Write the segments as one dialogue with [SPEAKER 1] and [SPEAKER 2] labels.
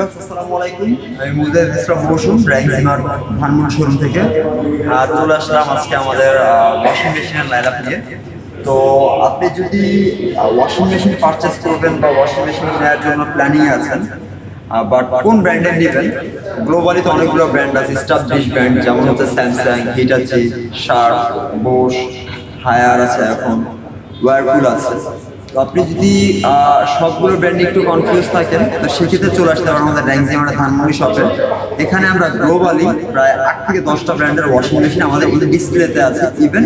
[SPEAKER 1] আসসালামু আলাইকুম, আমি মুজাহিদ ইসলাম মৌসুম র্যাঙ্কসিমার ধানমন্ডি শোরুম থেকে চলে আসলাম আজকে আমাদের ওয়াশিং মেশিনের লাইনআপ নিয়ে। তো আপনি যদি ওয়াশিং মেশিন পারচেস করবেন বা ওয়াশিং মেশিন নেওয়ার জন্য প্ল্যানিং আছেন, বাট কোন ব্র্যান্ডের নেবেন? গ্লোবালি তো অনেকগুলো ব্র্যান্ড আছে, স্টাবলিশ ব্র্যান্ড যেমন হচ্ছে Samsung, Hitachi, Sharp, Bose, Haier আছে, এখন ওয়ারপুল আছে। তো আপনি যদি সবগুলো ব্র্যান্ডে একটু কনফিউজ থাকেন, তো সেক্ষেত্রে চলে আসতে পারেন আমাদের র্যাঙ্কসিমার ধানমন্ডি শপে। এখানে আমরা গ্লোবালি প্রায় 8 থেকে 10টা ব্র্যান্ডের ওয়াশিং মেশিন আমাদের এই ডিসপ্লেতে আছে। ইভেন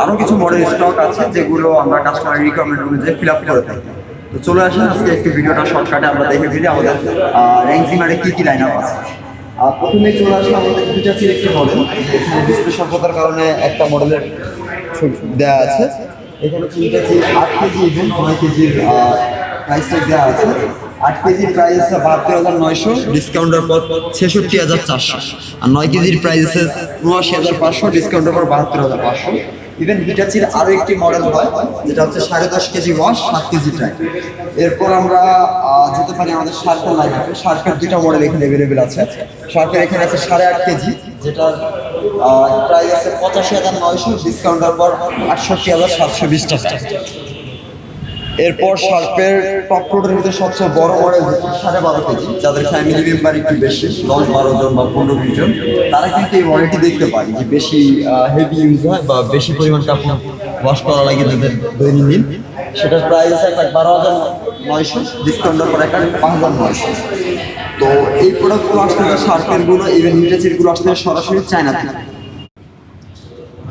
[SPEAKER 1] আরও কিছু মডেল স্টক আছে যেগুলো আমরা কাস্টমার রিকোয়ারমেন্ট অনুযায়ী ফিল আপ করে থাকি। তো চলে আসেন আজকে একটু ভিডিওটা শর্টকাটে আমরা দেখে ফেলি আমাদের র্যাঙ্কসিমারে কী কী লাইন আপ আছে। প্রথমে চলে আসলে আমাদের হিটাচির একটি মডেল, এখানে ডিসপ্লে স্বল্পতার কারণে একটা মডেলের দেওয়া আছে। এখানে হিটাচি 8 কেজি এবং 9 কেজির প্রাইস ট্যাগ দেওয়া আছে। 8 কেজির প্রাইস 72,900, ডিসকাউন্টের পর 66,400, আর 9 কেজির প্রাইস 79,500, ডিসকাউন্টের পর 72,500। ইভেন হিটাচির আরও একটি মডেল হয় যেটা হচ্ছে 10.5 কেজি ওয়াশ, 7 কেজি ট্যাগ। এরপর আমরা যেতে পারি আমাদের শার্পের লাইন আপে। শার্পের 2টা মডেল এখানে অ্যাভেলেবেল আছে। শার্পের এখানে আছে 8.5 কেজি, যেটার প্রাইস আছে 85,900, ডিসকাউন্টের পর 68,720 টাকা। এরপর শার্পের টপ লোডের ভিতরে সবচেয়ে বড় মডেল 12.5 কেজি, যাদের ফ্যামিলি মেম্বার একটু বেশি, 10-12 জন বা 15-20 জন, তারা কিন্তু এই মডেলটি দেখতে পায় যে বেশি হেভি ইউজ হয় বা বেশি পরিমাণ কাপড় ওয়াশ করা লাগে তাদের দৈনন্দিন। সেটার প্রাইস 12,900, ডিসকাউন্টের পর 5,900। তো এই প্রোডাক্টগুলো আসলে শার্পেরগুলো, ইভেন হিটাচিরগুলো আসলে সরাসরি চায়না থেকে।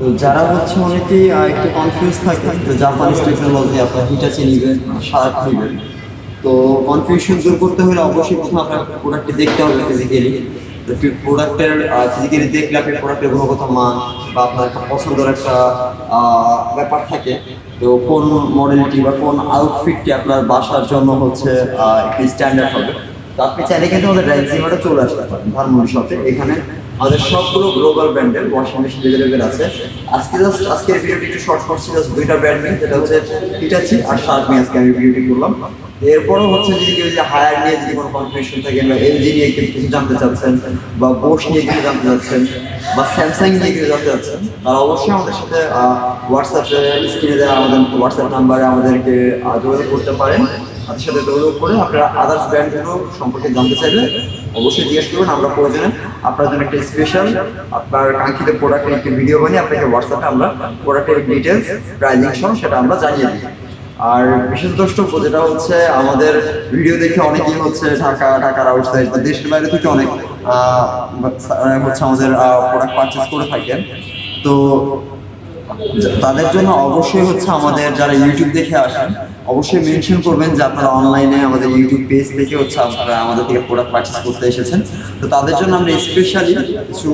[SPEAKER 1] তো যারা হচ্ছে অনেকেই একটু কনফিউজ থাকে যে জাপানিজ টেকনোলজি আপনার হিটাচি নেবেন, শার্প নেবেন, তো কনফিউশন দূর করতে হলে অবশ্যই প্রথমে আপনার প্রোডাক্টটি দেখতে হবে ফিজিক্যালি। তো প্রোডাক্টের ফিজিক্যালি দেখলে আপনি প্রোডাক্টের গুণগত মান বা আপনার একটা পছন্দের একটা ব্যাপার থাকে। তো কোন মডেলটি বা কোন আউটফিটটি আপনার বাসার জন্য হচ্ছে একটি স্ট্যান্ডার্ড হবে। তো আপনি চাইলে কিন্তু আমাদের র্যাঙ্কসিমারে চলে আসতে পারেন ধানমন্ডি শপে। এখানে আমাদের সবগুলো গ্লোবাল ব্র্যান্ডের ওয়াশিং মেশিন অ্যাভেলেবেল আছে। আজকের ভিডিওটি একটু শর্ট করছি, জাস্ট 2টা ব্র্যান্ড নিয়ে, যেটা হচ্ছে হিটাচি আর শার্প নিয়ে আজকে আমি ভিডিওটি করলাম। এরপরও হচ্ছে যদি কেউ যে হায়ার নিয়ে যদি কোনো কনফিউশন থাকে, বা এলজি নিয়ে কিছু জানতে চাচ্ছেন, বা বোস নিয়ে কিছু জানতে চাচ্ছেন, বা স্যামসাং নিয়ে কিছু জানতে চাচ্ছেন, তারা অবশ্যই আমাদের সাথে হোয়াটসঅ্যাপে স্ক্রিনে দেওয়া আমাদের হোয়াটসঅ্যাপ নাম্বারে আমাদেরকে যোগাযোগ করতে পারেন। তাদের সাথে যোগাযোগ করে আপনারা আদার্স ব্র্যান্ডগুলো সম্পর্কে জানতে চাইলে অবশ্যই জিজ্ঞেস করবেন। আমরা প্রয়োজনে আপনার জন্য একটা স্পেশাল আপনার কাঙ্ক্ষিত প্রোডাক্টের একটি ভিডিও বানিয়ে আপনাকে হোয়াটসঅ্যাপে আমরা প্রোডাক্টের ডিটেলস, প্রাইজিং সহ সেটা আমরা জানিয়ে দিই। আর বিশেষ দ্রষ্টব্য যেটা হচ্ছে, আমাদের ভিডিও দেখে অনেকেই হচ্ছে ঢাকার আউটসাইড বা দেশের বাইরে থেকে অনেক হচ্ছে আমাদের প্রোডাক্ট পারচেস করে থাকেন। তো তাদের জন্য অবশ্যই হচ্ছে আমাদের যারা ইউটিউব দেখে আসেন, অবশ্যই মেনশন করবেন যে আপনারা অনলাইনে আমাদের ইউটিউব পেজ থেকে হচ্ছে আপনারা আমাদের থেকে প্রোডাক্ট পারচেস করতে এসেছেন। তো তাদের জন্য আমরা স্পেশালি কিছু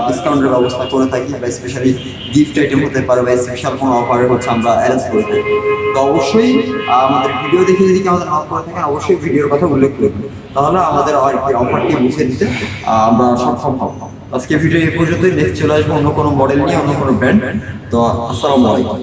[SPEAKER 1] ডিসকাউন্টের ব্যবস্থা করে থাকি, বা স্পেশালি গিফট আইটেম হতে পারে, বা স্পেশাল কোনো অফারে হচ্ছে আমরা অ্যারেঞ্জ করে থাকি। তো অবশ্যই আমাদের ভিডিও দেখে যদি আমাদের অফ করে থাকেন, অবশ্যই ভিডিওর কথা উল্লেখ করবেন, তাহলে আমাদের অফারটি বুঝে দিতে আমরা সক্ষম হব। আজকে ভিডিও এই পর্যন্তই। নেক্সট চলে আসবো অন্য কোনো মডেল নিয়ে, অন্য কোনো ব্র্যান্ড। তো আসসালামু আলাইকুম।